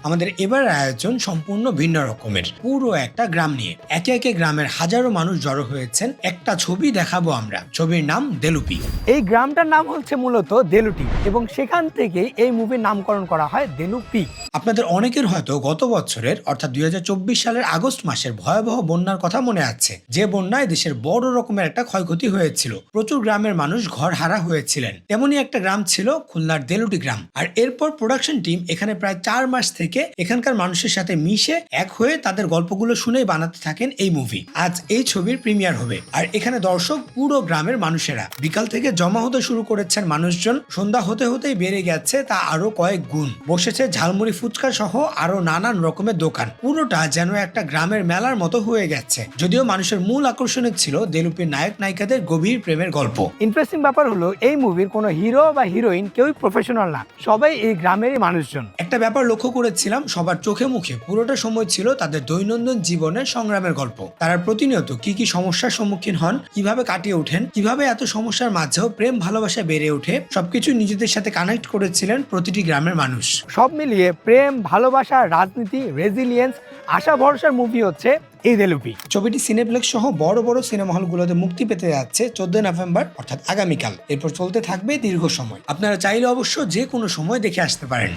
আমাদের এবার আয়োজন সম্পূর্ণ ভিন্ন রকমের, পুরো একটা গ্রাম নিয়ে। একে একে গ্রামের হাজারো মানুষ জড়ো হয়েছেন, একটা ছবি দেখাবো আমরা। ছবির নাম দেলুপি। এই গ্রামটার নাম হচ্ছে মূলত দেলুটি এবং সেখান থেকে এই মুভির নামকরণ করা হয় দেলুপি। আপনাদের অনেকের হয়তো গত বছরের অর্থাৎ 2024 সালের আগস্ট মাসের ভয়াবহ বন্যার কথা মনে আছে, যে বন্যায় দেশের বড় রকমের একটা ক্ষয়ক্ষতি হয়েছিল, প্রচুর গ্রামের মানুষ ঘর হারা হয়েছিলেন। তেমনই একটা গ্রাম ছিল খুলনার দেলুটি গ্রাম। আর এরপর প্রোডাকশন টিম এখানে প্রায় 4 মাস থেকে এখানকার মানুষের সাথে মিশে এক হয়ে তাদের গল্পগুলো শুনেই বানাতে থাকেন এই মুভি। আজ এই ছবির প্রিমিয়ার হবে, আর এখানে দর্শক পুরো গ্রামের মানুষেরা। বিকাল থেকে জমা হতে শুরু করেছেন মানুষজন, সন্ধ্যা হতে হতেই বেড়ে গেছে তা আরো কয়েক গুণ। বসেছে ঝালমুড়ি, ফুচকা সহ আরো নানান রকমের দোকান। পুরোটা যেন একটা গ্রামের মেলার মতো হয়ে গেছে। যদিও মানুষের মূল আকর্ষণ ছিল দেলুপির নায়ক নায়িকাদের গভীর প্রেমের গল্প। ইন্টারেস্টিং ব্যাপার হলো এই মুভির কোনো হিরো বা হিরোইন কেউই প্রফেশনাল না, সবাই এই গ্রামেরই মানুষজন। একটা ব্যাপার লক্ষ্য করেছিলাম, সবার চোখে মুখে পুরোটা সময় ছিল তাদের দৈনন্দিন জীবনের সংগ্রামের গল্প। তারা প্রতিনিয়ত কি কি সমস্যার সম্মুখীন হন, কিভাবে কাটিয়ে ওঠেন, কিভাবে এত সমস্যার মাঝেও প্রেম ভালোবাসা বেড়ে ওঠে, সবকিছু নিজেদের সাথে কানেক্ট করেছিলেন প্রতিটি গ্রামের মানুষ। সব মিলিয়ে প্রেম, ভালোবাসা, রাজনীতি, রেজিলিয়েন্স, আশা ভরসার মুভি হচ্ছে এই দেলুপি। ছবিটি সিনেপ্লেক্স সহ বড় বড় সিনেমা হলগুলোতে মুক্তি পেতে যাচ্ছে 14 নভেম্বর অর্থাৎ আগামীকাল। এরপর চলতে থাকবে দীর্ঘ সময়। আপনারা চাইলে অবশ্য যে কোনো সময় দেখে আসতে পারেন।